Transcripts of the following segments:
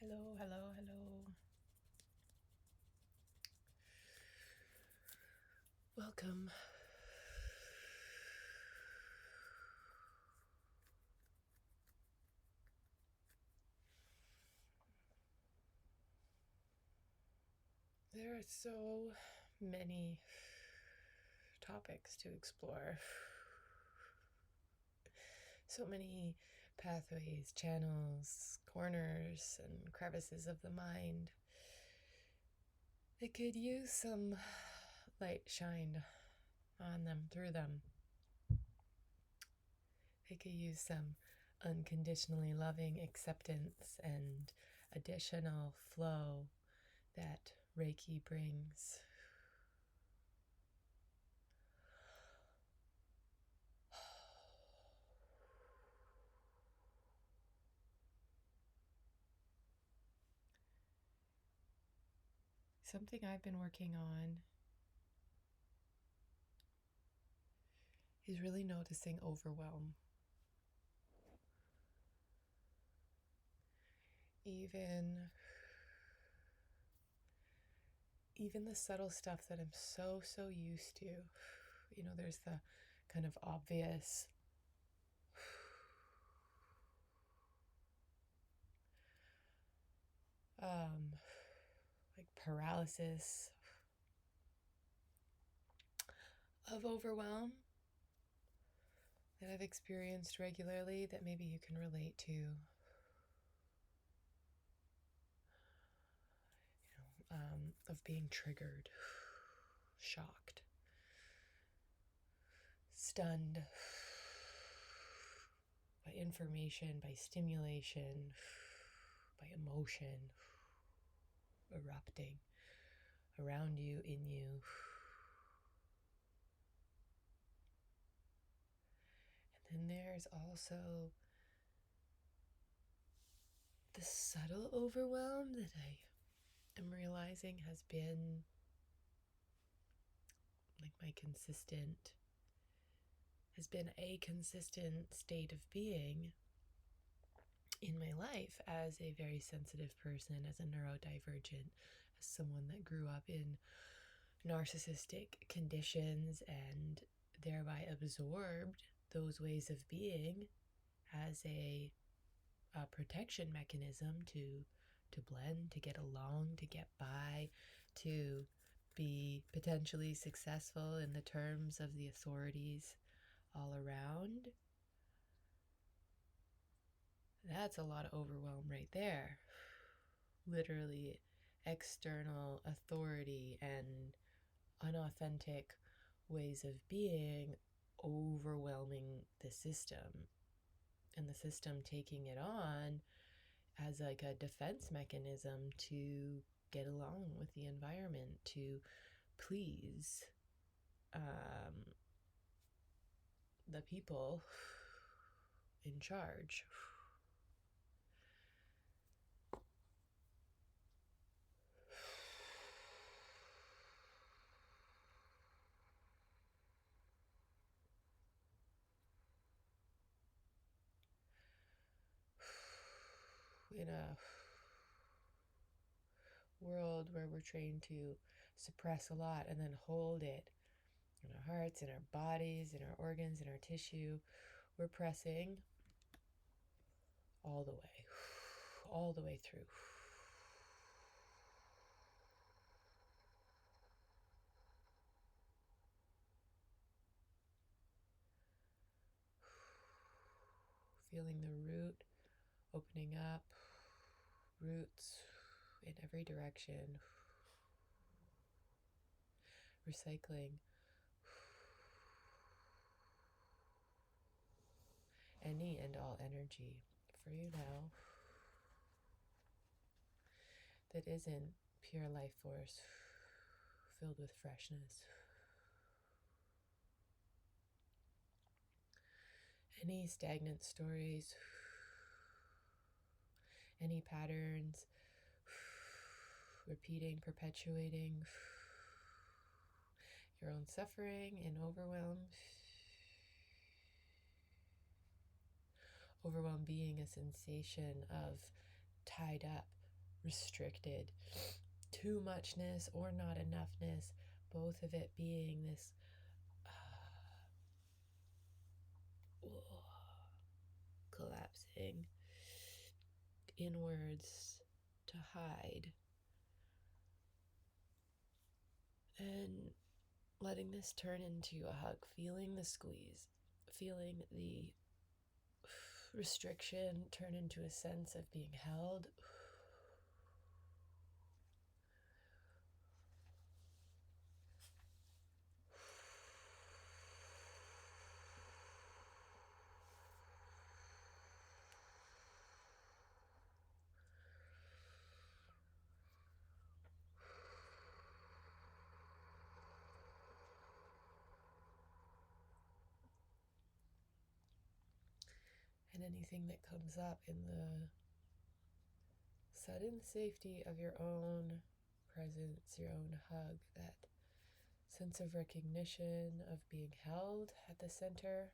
Hello, hello, hello. Welcome. There are so many topics to explore. So many pathways, channels, corners, and crevices of the mind that could use some light shined on them, through them. They could use some unconditionally loving acceptance and additional flow that Reiki brings. Something I've been working on is really noticing overwhelm. Even the subtle stuff that I'm so used to. There's the kind of obvious like paralysis of overwhelm that I've experienced regularly that maybe you can relate to. Of being triggered, shocked, stunned by information, by stimulation, by emotion erupting around you, in you. And then there's also the subtle overwhelm that I am realizing has been like a consistent state of being in my life as a very sensitive person, as a neurodivergent, as someone that grew up in narcissistic conditions and thereby absorbed those ways of being as a protection mechanism to blend, to get along, to get by, to be potentially successful in the terms of the authorities all around. That's a lot of overwhelm right there. Literally external authority and unauthentic ways of being overwhelming the system, and the system taking it on as like a defense mechanism to get along with the environment, to please the people in charge. In a world where we're trained to suppress a lot and then hold it in our hearts, in our bodies, in our organs, in our tissue, we're pressing all the way through. Feeling the root opening up, roots in every direction, recycling any and all energy for you now that isn't pure life force filled with freshness. Any stagnant stories, any patterns, repeating, perpetuating your own suffering and overwhelm. Overwhelm being a sensation of tied up restricted, too muchness or not enoughness, both of it being this collapsing inwards to hide, and letting this turn into a hug, feeling the squeeze, feeling the restriction turn into a sense of being held. And anything that comes up in the sudden safety of your own presence, your own hug, that sense of recognition of being held at the center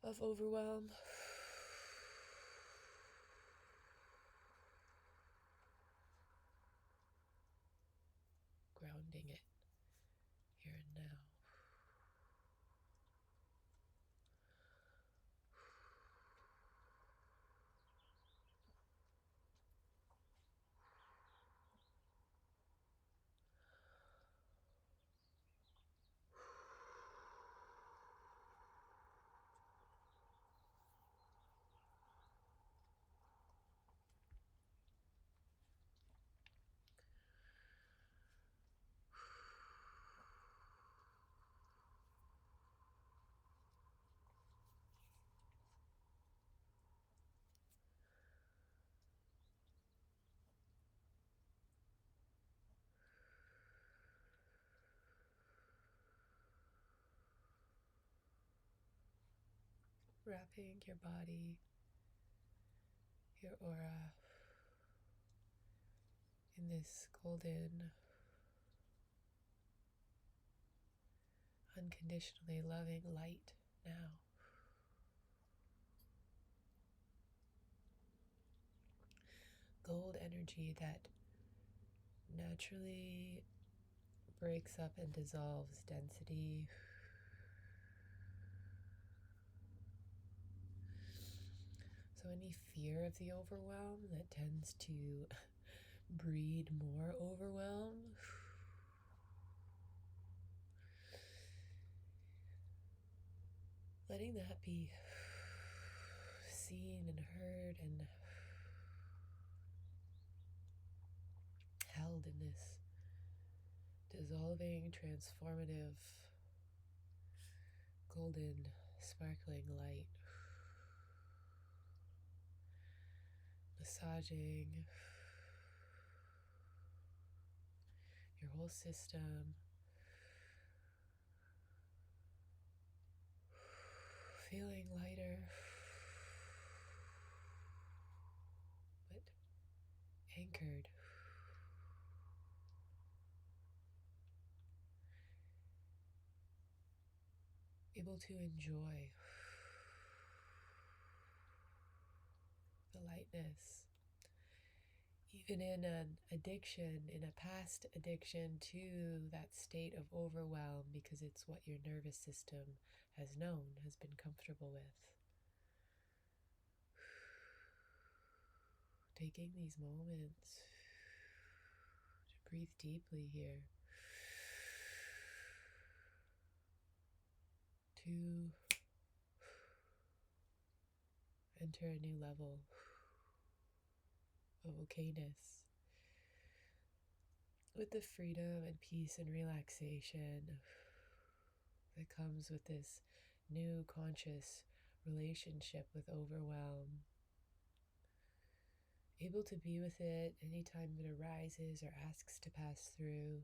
of overwhelm. Grounding it here and now. Wrapping your body, your aura, in this golden, unconditionally loving light now. Gold energy that naturally breaks up and dissolves density. So any fear of the overwhelm that tends to breed more overwhelm, letting that be seen and heard and held in this dissolving, transformative, golden, sparkling light. Massaging your whole system, feeling lighter, but anchored. Able to enjoy the lightness. Even in an addiction, in a past addiction to that state of overwhelm, because it's what your nervous system has known, has been comfortable with. Taking these moments to breathe deeply here, to enter a new level of okayness, with the freedom and peace and relaxation that comes with this new conscious relationship with overwhelm. Able to be with it anytime it arises or asks to pass through.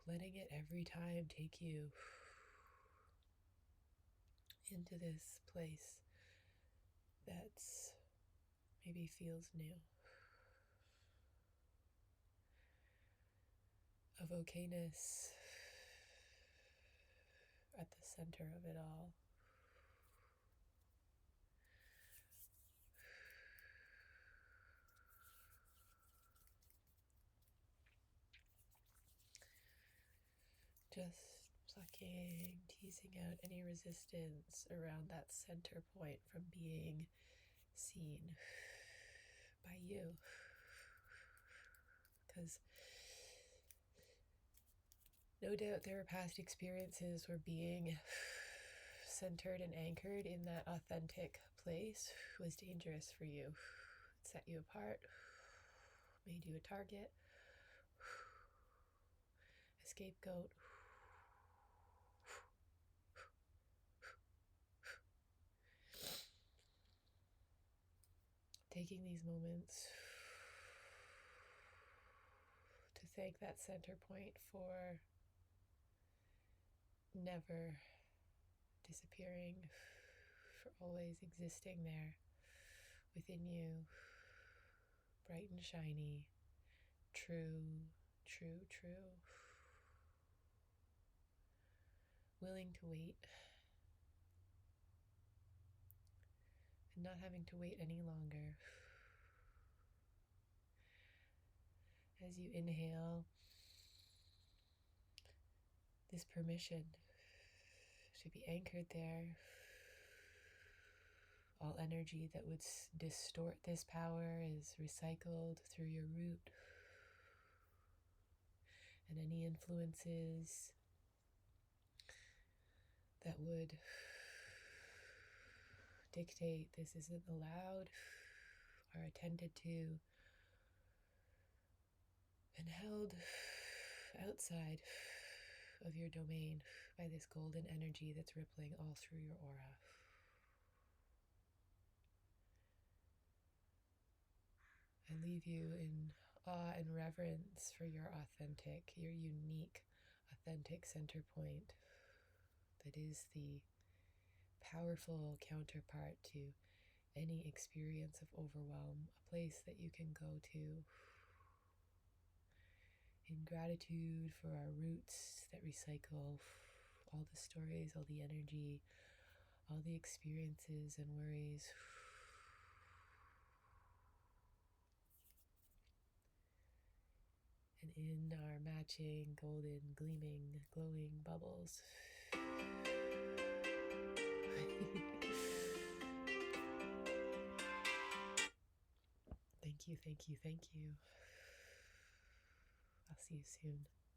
Letting it every time take you into this place that's maybe feels new. Of okayness, at the center of it all. Just plucking, teasing out any resistance around that center point from being seen by you. Because no doubt there are past experiences where being centered and anchored in that authentic place was dangerous for you. It set you apart, made you a target, a scapegoat. Taking these moments to thank that center point for never disappearing, for always existing there within you, bright and shiny, true, true, true. Willing to wait and not having to wait any longer. As you inhale, this permission to be anchored there. All energy that would distort this power is recycled through your root. And any influences that would dictate this isn't allowed are attended to and held outside of your domain by this golden energy that's rippling all through your aura. And leave you in awe and reverence for your authentic, your unique, authentic center point that is the powerful counterpart to any experience of overwhelm, a place that you can go to in gratitude for our roots that recycle all the stories, all the energy, all the experiences and worries. And in our matching, golden, gleaming, glowing bubbles. Thank you, thank you, thank you. I'll see you soon.